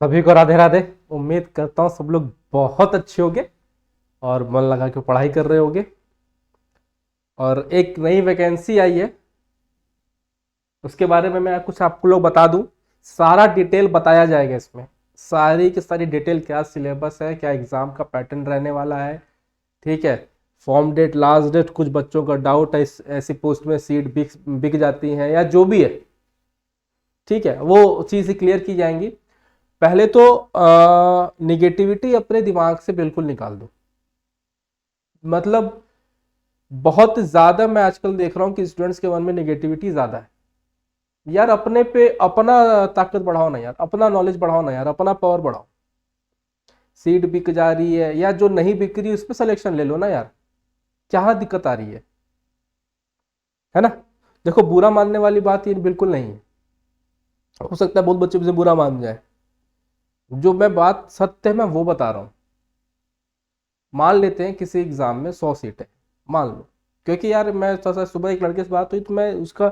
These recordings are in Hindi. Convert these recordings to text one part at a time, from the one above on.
सभी को राधे राधे। उम्मीद करता हूँ सब लोग बहुत अच्छे होंगे और मन लगा के पढ़ाई कर रहे होंगे। और एक नई वैकेंसी आई है, उसके बारे में मैं कुछ आपको लोग बता दूं। सारा डिटेल बताया जाएगा इसमें, सारी की सारी डिटेल, क्या सिलेबस है, क्या एग्जाम का पैटर्न रहने वाला है। ठीक है, फॉर्म डेट, लास्ट डेट, कुछ बच्चों का डाउट है ऐसी पोस्ट में सीट बिक जाती है या जो भी है। ठीक है, वो चीज़ क्लियर की जाएंगी। पहले तो निगेटिविटी अपने दिमाग से बिल्कुल निकाल दो। मतलब बहुत ज्यादा मैं आजकल देख रहा हूं कि स्टूडेंट्स के मन में निगेटिविटी ज्यादा है। यार अपने पे अपना ताकत बढ़ाओ ना यार, अपना नॉलेज बढ़ाओ ना यार, अपना पावर बढ़ाओ। सीट बिक जा रही है या जो नहीं बिक रही उस पर सिलेक्शन ले लो ना यार, क्या दिक्कत आ रही है ना। देखो, बुरा मानने वाली बात ये बिल्कुल नहीं है। हो सकता है बहुत बच्चे मुझे बुरा मान जाए, जो मैं बात सत्य है मैं वो बता रहा हूं। मान लेते हैं किसी एग्जाम में 100 सीट है, मान लो। क्योंकि यार मैं थोड़ा सा सुबह एक लड़के से बात हुई तो मैं उसका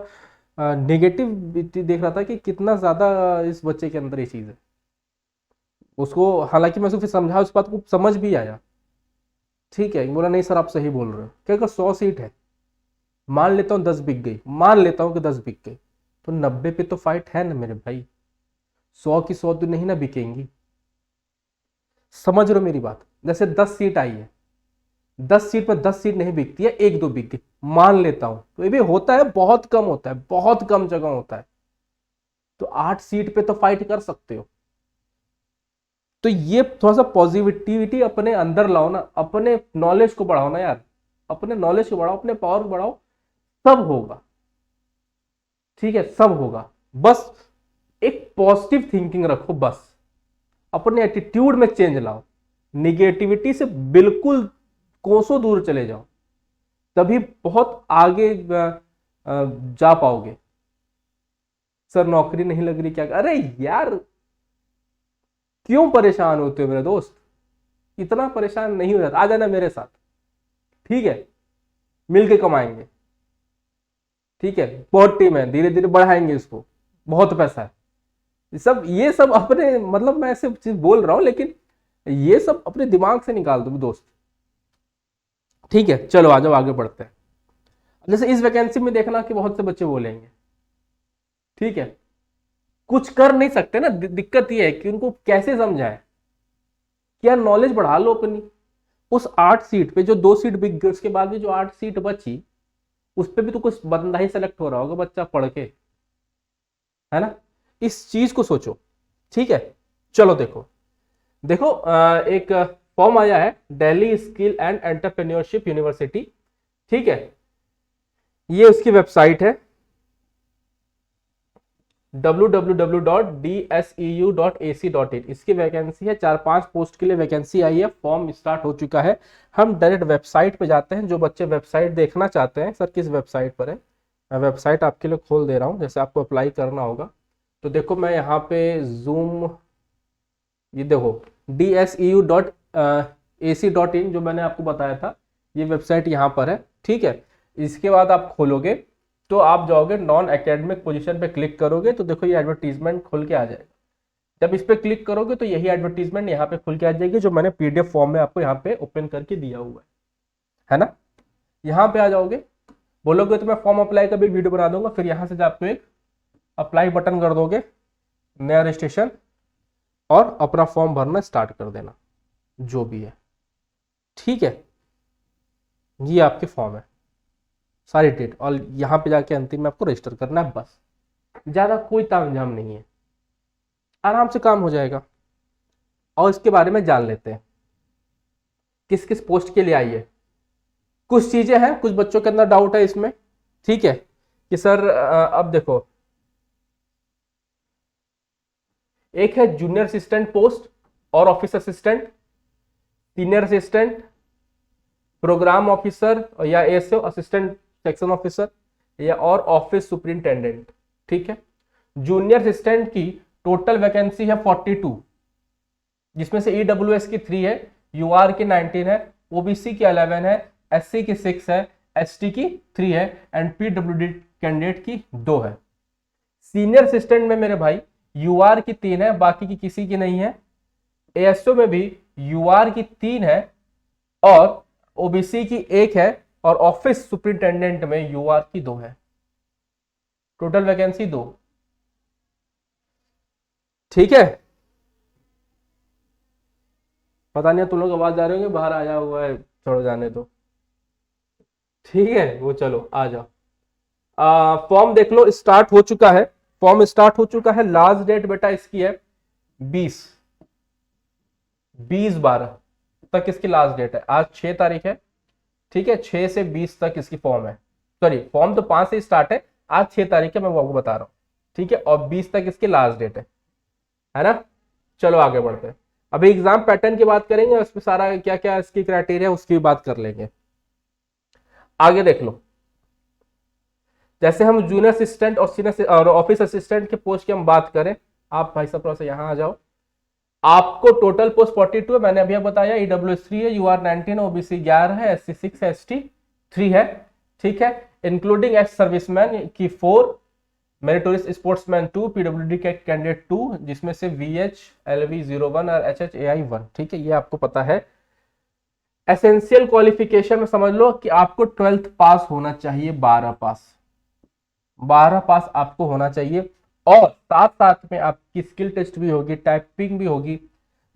नेगेटिव देख रहा था कि कितना ज्यादा इस बच्चे के अंदर ये चीज है। उसको हालांकि मैं उसको फिर समझा, उस बात को समझ भी आया। ठीक है, बोला नहीं सर आप सही बोल रहे हो। क्या अगर 100 सीट है, मान लेता हूँ 10 बिक गई, मान लेता हूँ कि 10 बिक गई, तो 90 पे तो फाइट है ना मेरे भाई। 100 की 100 तो नहीं ना बिकेंगी। समझ रहे हो मेरी बात। जैसे 10 सीट आई है, 10 सीट में 10 सीट नहीं बिकती है, एक दो बिक गई, मान लेता हूं। तो ये भी होता है, बहुत कम होता है, बहुत कम जगह होता है। तो 8 सीट पे तो फाइट कर सकते हो। तो ये थोड़ा सा पॉजिटिविटी अपने अंदर लाओ ना, अपने नॉलेज को बढ़ाओ ना यार, अपने नॉलेज को बढ़ाओ, अपने पावर को बढ़ाओ। सब होगा। ठीक है, सब होगा। बस एक पॉजिटिव थिंकिंग रखो, बस अपने एटीट्यूड में चेंज लाओ। निगेटिविटी से बिल्कुल कोसों दूर चले जाओ, तभी बहुत आगे जा पाओगे। सर नौकरी नहीं लग रही, क्या? अरे यार क्यों परेशान होते हो मेरे दोस्त? इतना परेशान नहीं हो जाता, आ जाना मेरे साथ। ठीक है, मिलके कमाएंगे। ठीक है, बहुत टीम है, धीरे धीरे बढ़ाएंगे इसको, बहुत पैसा है। ये सब अपने, मतलब मैं ऐसे चीज बोल रहा हूं, लेकिन ये सब अपने दिमाग से निकाल दो दोस्त। ठीक है, चलो आ जाओ आगे बढ़ते हैं। जैसे इस वैकेंसी में देखना कि बहुत से बच्चे बोलेंगे, ठीक है, कुछ कर नहीं सकते ना। दिक्कत ये है कि उनको कैसे समझाएं। क्या नॉलेज बढ़ा लो अपनी। उस 8 सीट पे जो 2 सीट बिक गई, उसके बाद भी जो 8 सीट बची, उस पे भी तो कुछ बंदा ही सेलेक्ट हो रहा होगा बच्चा पढ़ के, है ना। इस चीज को सोचो। ठीक है, चलो देखो। देखो एक फॉर्म आया है, Delhi skill and entrepreneurship university. ठीक है, ये उसकी वेबसाइट है www.dseu.ac.in। इसकी वैकेंसी है, 4-5 पोस्ट के लिए वैकेंसी आई है, फॉर्म स्टार्ट हो चुका है। हम डायरेक्ट वेबसाइट पे जाते हैं। जो बच्चे वेबसाइट देखना चाहते हैं, सर किस वेबसाइट पर है, मैं वेबसाइट आपके लिए खोल दे रहा हूँ। जैसे आपको अप्लाई करना होगा तो देखो, मैं यहाँ पे जूम, ये देखो dseu.ac.in जो मैंने आपको बताया था, ये वेबसाइट यहाँ पर है। ठीक है, इसके बाद आप खोलोगे तो आप जाओगे नॉन एकेडमिक पोजीशन पे क्लिक करोगे तो देखो ये एडवर्टीजमेंट खुल के आ जाएगा। जब इस पे क्लिक करोगे तो यही एडवर्टीजमेंट यहाँ पे खुल के आ जाएगी, जो मैंने पीडीएफ फॉर्म में आपको यहाँ पे ओपन करके दिया हुआ है ना। यहाँ पे आ जाओगे, बोलोगे तो मैं फॉर्म अप्लाई का भी वीडियो बना दूंगा। फिर यहाँ से आपको एक अप्लाई बटन कर दोगे, नया रजिस्ट्रेशन, और अपना फॉर्म भरना स्टार्ट कर देना, जो भी है। ठीक है, ये आपके फॉर्म है, सारी डेट, और यहाँ पे जाके अंतिम में आपको रजिस्टर करना है, बस। ज्यादा कोई तामझाम नहीं है, आराम से काम हो जाएगा। और इसके बारे में जान लेते हैं किस किस पोस्ट के लिए आई है। कुछ चीजें हैं, कुछ बच्चों के अंदर डाउट है इसमें। ठीक है, कि सर अब देखो, एक है जूनियर असिस्टेंट पोस्ट और office assistant, senior assistant, programme officer या एसओ असिस्टेंट सेक्शन ऑफिसर, या और ऑफिस सुपरिंटेंडेंट। ठीक है, जूनियर असिस्टेंट की टोटल वैकेंसी है 42, जिसमें से ईडब्ल्यूएस की 3 है, यूआर की 19 है, ओबीसी की 11 है, एससी की 6 है, एसटी की 3 है, एंड पीडब्ल्यूडी कैंडिडेट की 2 है। सीनियर असिस्टेंट में मेरे भाई यूआर की 3 है, बाकी की किसी की नहीं है। एएसओ में भी यूआर की 3 है और ओबीसी की 1 है, और ऑफिस सुपरिंटेंडेंट में यूआर की 2 है। Total vacancy 2। ठीक है, पता नहीं तुम लोग आवाज आ रहे होंगे, बाहर आया हुआ है, छोड़ो जाने दो। ठीक है, वो चलो आ जाओ। फॉर्म देख लो, स्टार्ट हो चुका है, फॉर्म स्टार्ट हो चुका है। लास्ट डेट बेटा इसकी है 20/12 तक इसकी लास्ट डेट है। आज 6 तारीख है, ठीक है, 6 से 20 तक इसकी फॉर्म है। सॉरी, फॉर्म तो 5 से स्टार्ट है, आज 6 तारीख है, मैं वो आपको बता रहा हूँ। ठीक है, और 20 तक इसकी लास्ट डेट है ना। चलो आगे बढ़ते हैं। अभी एग्जाम पैटर्न की बात करेंगे, उसमें सारा क्या क्या इसकी क्राइटेरिया उसकी भी बात कर लेंगे। आगे देख लो, जैसे हम जूनियर असिस्टेंट और सीनियर और ऑफिस असिस्टेंट के पोस्ट की हम बात करें, आप भाई साहब थोड़ा सा यहाँ आ जाओ। आपको टोटल पोस्ट 42 है, मैंने अभी बताया। ईडब्ल्यूएस 3 है, यूआर 19 है, ओबीसी 11 है, एससी 6 है, एसटी 3 है। ठीक है, इंक्लूडिंग एक्स सर्विसमैन की 4, मेरिटोरियस स्पोर्ट्समैन 2, पीडब्ल्यूडी के कैंडिडेट 2, जिसमें से वीएच एलवी 01 और एचएचएआई 1। ठीक है, ये आपको पता है। एसेंशियल क्वालिफिकेशन में समझ लो कि आपको 12th पास होना चाहिए, 12 पास आपको होना चाहिए, और साथ साथ में आपकी स्किल टेस्ट भी होगी, टाइपिंग भी होगी।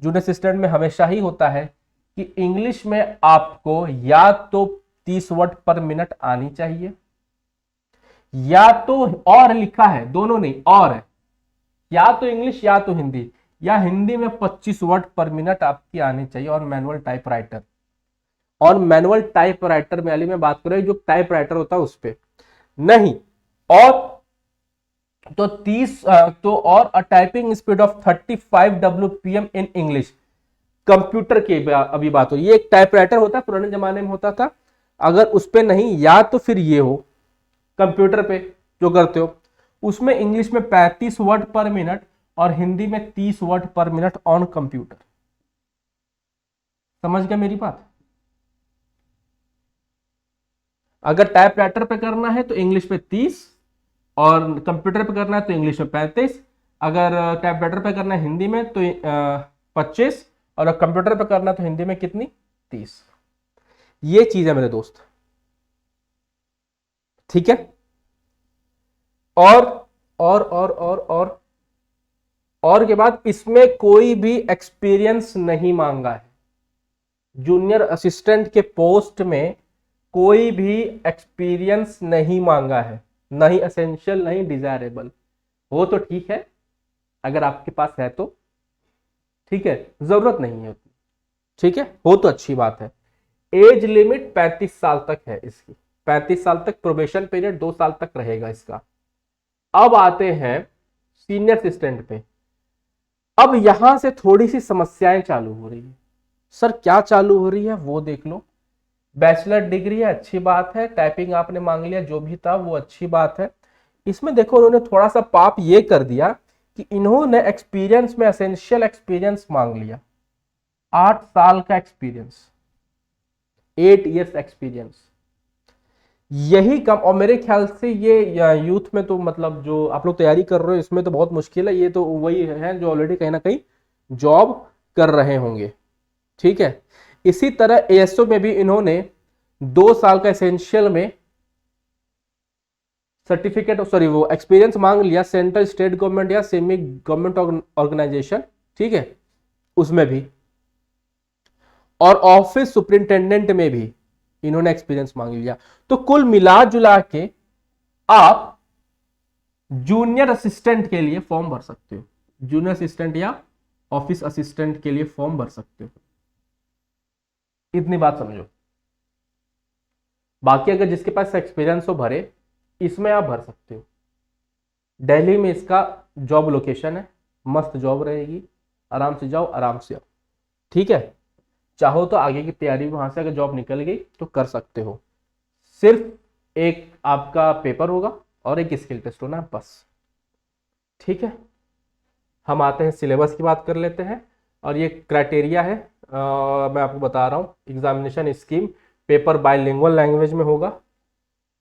जूनियर असिस्टेंट में हमेशा ही होता है कि इंग्लिश में आपको या तो 30 वर्ड पर मिनट आनी चाहिए, या तो, और लिखा है दोनों नहीं, और है, या तो इंग्लिश या तो हिंदी, या हिंदी में 25 वर्ड पर मिनट आपकी आनी चाहिए, और मैनुअल टाइपराइटर। और मैनुअल टाइपराइटर में अली मैं बात कर रही हूं जो टाइपराइटर होता है उस पर नहीं। और तो 30 तो और अ typing speed of 35 WPM in English. Computer की अभी बात हो, ये एक टाइपराइटर होता है, पुराने जमाने में होता था। अगर उस पर नहीं, या तो फिर ये हो कंप्यूटर पे जो करते हो, उसमें इंग्लिश में 35 वर्ड पर मिनट और हिंदी में 30 वर्ड पर मिनट ऑन कंप्यूटर। समझ गया मेरी बात। अगर टाइपराइटर पे करना है तो इंग्लिश पे 30, और कंप्यूटर पे करना है तो इंग्लिश में 35। अगर टाइपराइटर पे करना है हिंदी में तो 25, और कंप्यूटर पे करना है तो हिंदी में कितनी, 30। ये चीज है मेरे दोस्त। ठीक है, और और के बाद इसमें कोई भी एक्सपीरियंस नहीं मांगा है। जूनियर असिस्टेंट के पोस्ट में कोई भी एक्सपीरियंस नहीं मांगा है, नहीं एसेंशियल नहीं डिजायरेबल। वो तो ठीक है अगर आपके पास है तो, ठीक है, जरूरत नहीं है उतनी। ठीक है, हो तो अच्छी बात है। एज लिमिट 35 साल तक है इसकी, 35 साल तक। प्रोबेशन पीरियड 2 साल तक रहेगा इसका। अब आते हैं सीनियर असिस्टेंट पे। अब यहां से थोड़ी सी समस्याएं चालू हो रही है। सर क्या चालू हो रही है वो देख लो। बैचलर डिग्री है, अच्छी बात है। टाइपिंग आपने मांग लिया, जो भी था वो अच्छी बात है। इसमें देखो उन्होंने थोड़ा सा पाप ये कर दिया कि इन्होंने एक्सपीरियंस में एसेंशियल एक्सपीरियंस मांग लिया। 8 साल का एक्सपीरियंस, 8 इयर्स एक्सपीरियंस, यही कम। और मेरे ख्याल से ये यूथ में तो मतलब जो आप लोग तैयारी कर रहे हो इसमें तो बहुत मुश्किल है। ये तो वही है जो ऑलरेडी कहीं ना कहीं जॉब कर रहे होंगे। ठीक है, इसी तरह एएसओ में भी इन्होंने 2 साल का एसेंशियल में सर्टिफिकेट, सॉरी वो एक्सपीरियंस मांग लिया, सेंट्रल स्टेट गवर्नमेंट या सेमी गवर्नमेंट ऑर्गेनाइजेशन। ठीक है, उसमें भी, और ऑफिस सुपरिंटेंडेंट में भी इन्होंने एक्सपीरियंस मांग लिया। तो कुल मिला जुला के आप जूनियर असिस्टेंट के लिए फॉर्म भर सकते हो, जूनियर असिस्टेंट या ऑफिस असिस्टेंट के लिए फॉर्म भर सकते हो। इतनी बात समझो। बाकी अगर जिसके पास एक्सपीरियंस हो भरे, इसमें आप भर सकते हो। दिल्ली में इसका जॉब लोकेशन है, मस्त जॉब रहेगी, आराम से जाओ आराम से आओ। ठीक है, चाहो तो आगे की तैयारी वहां से अगर जॉब निकल गई तो कर सकते हो। सिर्फ एक आपका पेपर होगा और एक स्किल टेस्ट होना बस। ठीक है, हम आते हैं सिलेबस की बात कर लेते हैं। और ये क्राइटेरिया है, मैं आपको बता रहा हूँ। Examination scheme, paper bilingual language में होगा।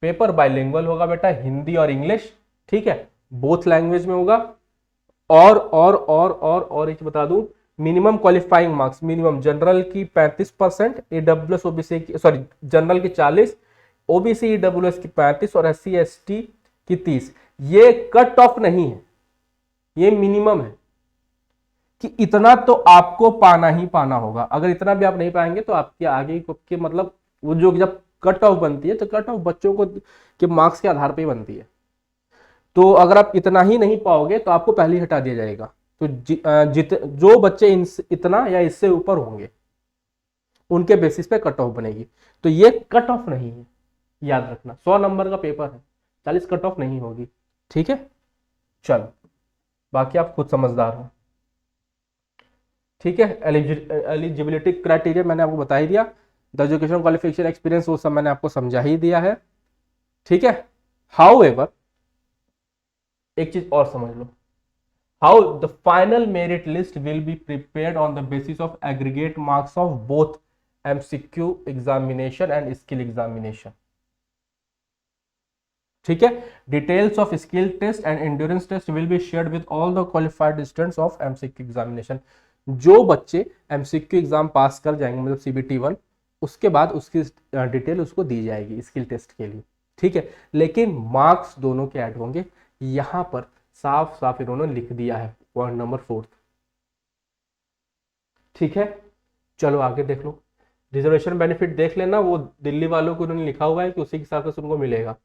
पेपर बाइलिंगुअल होगा बेटा, हिंदी और इंग्लिश। ठीक है, बोथ लैंग्वेज में होगा। और एक बता दूं, minimum qualifying marks, minimum general की 35%, ईडब्ल्यूएस ओबीसी की, सॉरी, जनरल की 40, ओबीसी ईडब्ल्यूएस की 35 और एससी एसटी की 30। ये कट ऑफ नहीं है, ये मिनिमम है कि इतना तो आपको पाना ही पाना होगा। अगर इतना भी आप नहीं पाएंगे तो आपके आगे के मतलब वो जो जब कट ऑफ बनती है तो कट ऑफ बच्चों को के मार्क्स के आधार पर ही बनती है। तो अगर आप इतना ही नहीं पाओगे तो आपको पहले ही हटा दिया जाएगा। तो जो बच्चे इतना या इससे ऊपर होंगे उनके बेसिस पे कट ऑफ बनेगी। तो ये कट ऑफ नहीं है, याद रखना। 100 नंबर का पेपर है, 40 कट ऑफ नहीं होगी। ठीक है, चलो, बाकी आप खुद समझदार हो। ठीक है, एलिजिबिलिटी क्राइटेरिया मैंने आपको बता ही दिया। द एजुकेशन क्वालिफिकेशन एक्सपीरियंस वो सब मैंने आपको समझा ही दिया है। ठीक है, हाउ एवर एक चीज और समझ लो, how the final merit list will be prepared on the basis of aggregate marks of both MCQ examination and skill examination. ठीक है, details of skill test and endurance test will be shared with all the qualified students of MCQ examination. जो बच्चे एमसीक्यू एग्जाम पास कर जाएंगे, मतलब सीबीटी 1, उसके बाद उसकी डिटेल उसको दी जाएगी स्किल टेस्ट के लिए। ठीक है, लेकिन मार्क्स दोनों के ऐड होंगे। यहां पर साफ साफ इन्होंने लिख दिया है, पॉइंट नंबर 4। ठीक है, चलो आगे देख लो। रिजर्वेशन बेनिफिट देख लेना, वो दिल्ली वालों को उन्होंने लिखा हुआ है कि उसी के हिसाब से उनको मिलेगा।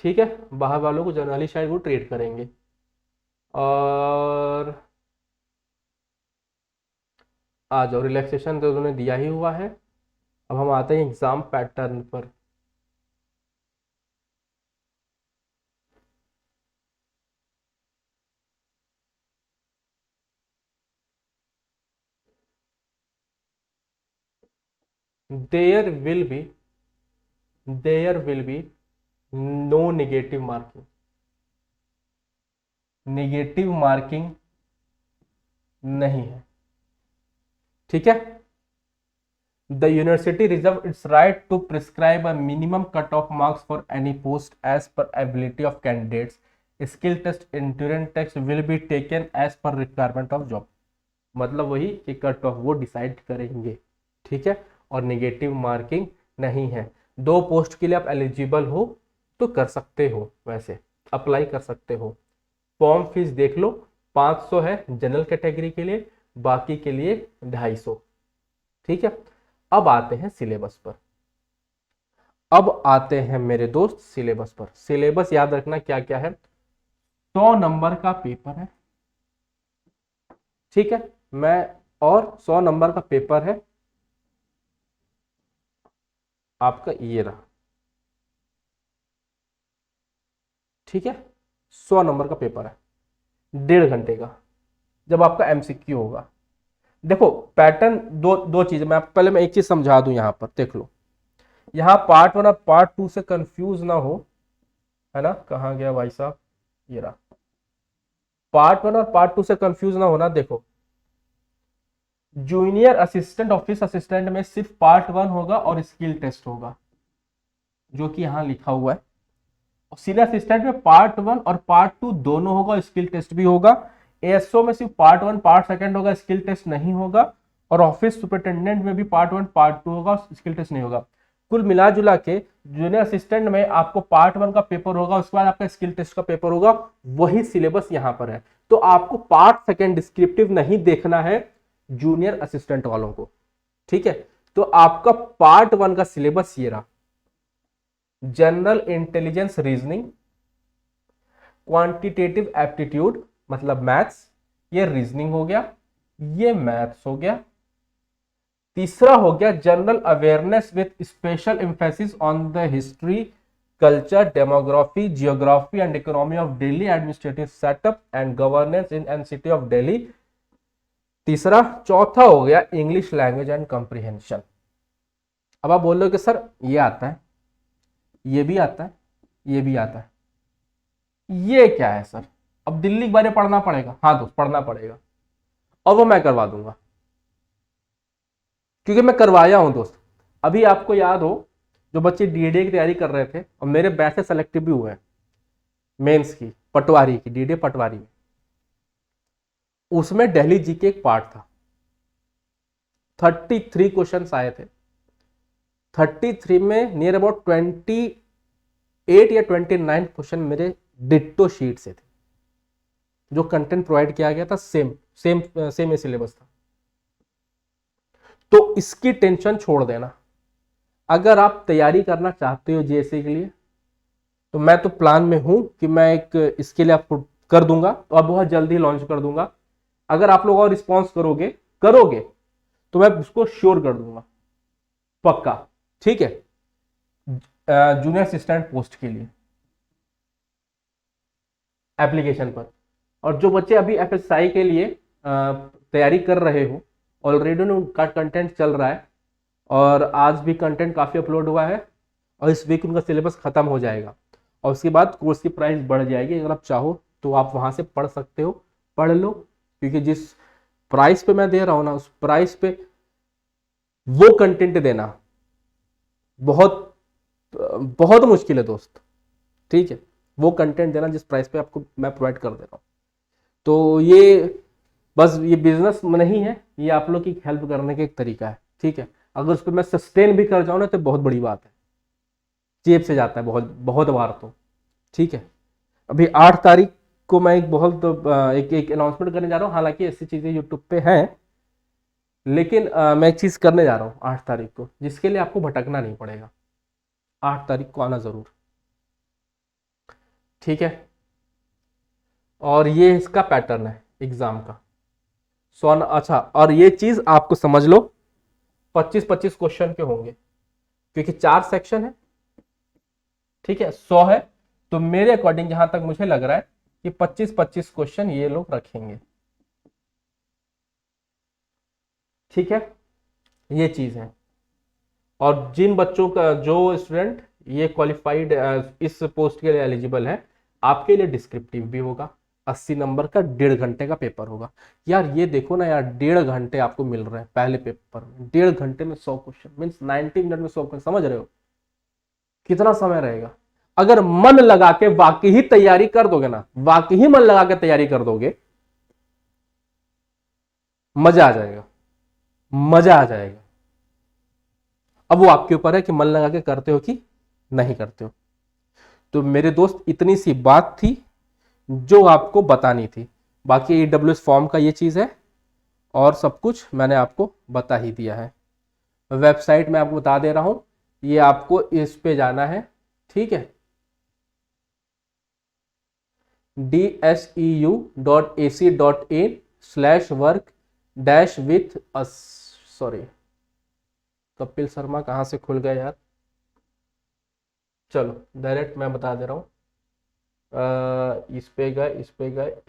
ठीक है, बाहर वालों को जनरली शायद वो ट्रेड करेंगे। और आ जाओ, रिलैक्सेशन तो उन्होंने दिया ही हुआ है। अब हम आते हैं एग्जाम पैटर्न पर। There will be there will be no negative marking. Negative marking नहीं है। ठीक है, the university reserve its right to prescribe a minimum cut off marks for any post as per ability of candidates. Skill test, endurance test will be taken as per requirement of job. मतलब वही कि कट ऑफ वो डिसाइड करेंगे। ठीक है, और नेगेटिव मार्किंग नहीं है। 2 पोस्ट के लिए आप एलिजिबल हो तो कर सकते हो, वैसे अप्लाई कर सकते हो। फॉर्म फीस देख लो, 500 है जनरल कैटेगरी के लिए, बाकी के लिए 250। ठीक है, अब आते हैं सिलेबस पर। अब आते हैं मेरे दोस्त सिलेबस पर। सिलेबस याद रखना क्या क्या है। 100 नंबर का पेपर है। ठीक है, मैं और 100 नंबर का पेपर है आपका, ये रहा। ठीक है, 100 नंबर का पेपर है, 1.5 घंटे का, जब आपका एमसीक्यू होगा। देखो पैटर्न, दो चीज मैं आपको पहले मैं एक चीज समझा दूं, यहां पर देख लो। यहाँ पार्ट 1 और पार्ट 2 से कंफ्यूज ना हो, है ना, कहाँ गया भाई साहब, ये रहा। पार्ट 1 और पार्ट 2 से कंफ्यूज ना होना। देखो, जूनियर असिस्टेंट, ऑफिस असिस्टेंट में सिर्फ पार्ट 1 होगा और स्किल टेस्ट होगा, जो कि यहाँ लिखा हुआ है। सीनियर असिस्टेंट में पार्ट 1 और पार्ट 2 दोनों होगा, स्किल टेस्ट भी होगा। एएसओ में सिर्फ पार्ट 1 पार्ट 2 होगा, स्किल टेस्ट नहीं होगा। और ऑफिस सुपरिटेंडेंट में भी पार्ट 1 पार्ट 2 होगा, स्किल टेस्ट नहीं होगा। कुल मिला जुला के जूनियर असिस्टेंट में आपको पार्ट 1 का पेपर होगा, उसके बाद आपका स्किल टेस्ट का पेपर होगा। वही सिलेबस यहां पर है। तो आपको पार्ट 2 डिस्क्रिप्टिव नहीं देखना है जूनियर असिस्टेंट वालों को। ठीक है, तो आपका पार्ट 1 का सिलेबस ये रहा। General intelligence reasoning, quantitative aptitude मतलब मैथ्स, ये रीजनिंग हो गया, ये मैथ्स हो गया। तीसरा हो गया general awareness with special emphasis on the history, culture, demography, geography and economy of Delhi, administrative setup and governance in and city of Delhi. तीसरा। चौथा हो गया इंग्लिश लैंग्वेज एंड कंप्रीहेंशन। अब आप बोल रहे हो कि सर ये आता है, ये भी आता है, ये भी आता है, ये क्या है सर? अब दिल्ली के बारे में पढ़ना पड़ेगा। हाँ दोस्त, पढ़ना पड़ेगा, और वो मैं करवा दूंगा, क्योंकि मैं करवाया हूं दोस्त। अभी आपको याद हो, जो बच्चे डीडीए की तैयारी कर रहे थे और मेरे बैच से सेलेक्टिव भी हुए हैं, मेंस की, पटवारी की, डीडीए पटवारी में, उसमें दिल्ली जीके एक पार्ट था। 33 क्वेश्चंस आए थे। 33 में नियर अबाउट 28 या 29 क्वेश्चन मेरे डिट्टो शीट से थे। जो कंटेंट प्रोवाइड किया गया था सेम सेम सेम सिलेबस था। तो इसकी टेंशन छोड़ देना। अगर आप तैयारी करना चाहते हो जीएससी के लिए, तो मैं तो प्लान में हूं कि मैं एक इसके लिए आपको कर दूंगा और बहुत जल्दी लॉन्च कर दूंगा। अगर आप लोग और रिस्पॉन्स करोगे तो मैं उसको श्योर कर दूंगा, पक्का। ठीक है, जूनियर असिस्टेंट पोस्ट के लिए एप्लीकेशन पर। और जो बच्चे अभी एफएसआई के लिए तैयारी कर रहे हो, ऑलरेडी उनका कंटेंट चल रहा है और आज भी कंटेंट काफ़ी अपलोड हुआ है और इस वीक उनका सिलेबस खत्म हो जाएगा और उसके बाद कोर्स की प्राइस बढ़ जाएगी। अगर आप चाहो तो आप वहाँ से पढ़ सकते हो, पढ़ लो, क्योंकि जिस प्राइस पे मैं दे रहा हूँ ना, उस प्राइस पे वो कंटेंट देना बहुत बहुत मुश्किल है दोस्त। ठीक है, वो कंटेंट देना जिस प्राइस पे आपको मैं प्रोवाइड कर दे रहा हूँ। तो ये बस ये बिजनेस नहीं है, ये आप लोग की हेल्प करने का एक तरीका है। ठीक है, अगर उस पर मैं सस्टेन भी कर जाऊँ ना तो बहुत बड़ी बात है, जेब से जाता है बहुत बहुत बार तो। ठीक है, अभी 8 तारीख को मैं एक बहुत एक अनाउंसमेंट करने जा रहा हूँ। हालांकि ऐसी चीज़ें यूट्यूब पे हैं, लेकिन मैं एक चीज़ करने जा रहा हूँ 8 तारीख को, जिसके लिए आपको भटकना नहीं पड़ेगा। 8 तारीख को आना ज़रूर, ठीक है। और ये इसका पैटर्न है एग्ज़ाम का। सोना अच्छा, और ये चीज़ आपको समझ लो, 25-25 क्वेश्चन के होंगे क्योंकि 4 सेक्शन है। ठीक है, 100 है, तो मेरे अकॉर्डिंग जहां तक मुझे लग रहा है कि 25-25 क्वेश्चन ये लोग रखेंगे। ठीक है, ये चीज है। और जिन बच्चों का, जो स्टूडेंट ये क्वालिफाइड इस पोस्ट के लिए एलिजिबल है, आपके लिए डिस्क्रिप्टिव भी होगा। 80 नंबर का 1.5 घंटे का पेपर होगा। यार ये देखो ना यार, 1.5 घंटे आपको मिल रहे हैं पहले पेपर में। 1.5 घंटे में 100 क्वेश्चन मीन्स 90 मिनट में 100 क्वेश्चन, समझ रहे हो कितना समय रहेगा। अगर मन लगा के वाकई ही तैयारी कर दोगे ना, वाकई ही मन लगा के तैयारी कर दोगे, मजा आ जाएगा, मजा आ जाएगा। अब वो आपके ऊपर है कि मन लगा के करते हो कि नहीं करते हो। तो मेरे दोस्त, इतनी सी बात थी जो आपको बतानी थी। बाकी AWS फॉर्म का ये चीज है और सब कुछ मैंने आपको बता ही दिया है। वेबसाइट में आपको बता दे रहा हूं, ये आपको इस पे जाना है। ठीक है, dseu.ac.in/work-with सॉरी, कपिल शर्मा कहाँ से खुल गया यार। चलो डायरेक्ट मैं बता दे रहा हूँ, इस पे गए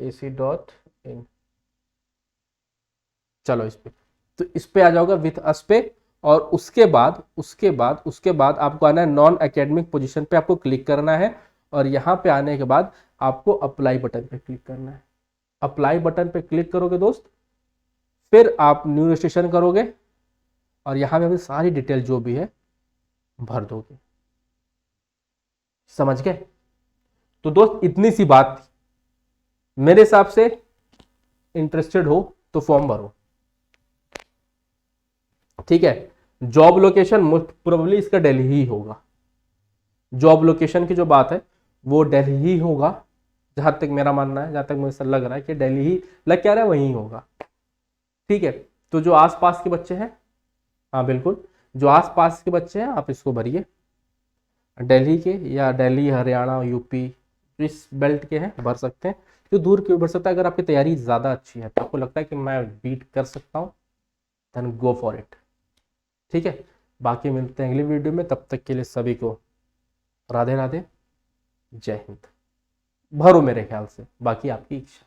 AC.in, चलो इस पे, तो इस पे आ जाओगा विथ अस पे। और उसके बाद आपको आना है नॉन एकेडमिक पोजीशन पे, आपको क्लिक करना है और यहाँ पे आने के बाद आपको अप्लाई बटन पे क्लिक करना है। अप्लाई बटन पे क्लिक करोगे दोस्त, फिर आप न्यू रजिस्ट्रेशन करोगे और यहाँ पे अपनी सारी डिटेल जो भी है भर दोगे। समझ गए? तो दोस्त इतनी सी बात थी। मेरे हिसाब से इंटरेस्टेड हो तो फॉर्म भरो। ठीक है, जॉब लोकेशन मोस्ट प्रोबेबली इसका दिल्ली ही होगा। जॉब लोकेशन की जो बात है वो दिल्ली ही होगा, जहां तक मेरा मानना है, जहां तक मुझे लग रहा है कि दिल्ली ही लग क्या रहा है, वहीं होगा। ठीक है, तो जो आसपास के बच्चे हैं, हाँ बिल्कुल, जो आसपास के बच्चे हैं आप इसको भरिए। दिल्ली के या दिल्ली, हरियाणा, यूपी, इस बेल्ट के हैं भर सकते हैं। जो दूर के भर सकता है। अगर आपकी तैयारी ज़्यादा अच्छी है तो आपको लगता है कि मैं बीट कर सकता हूँ, देन गो फॉर इट। ठीक है, बाकी मिलते हैं अगली वीडियो में। तब तक के लिए सभी को राधे राधे, जय हिंद। भरो मेरे ख्याल से, बाकी आपकी इच्छा।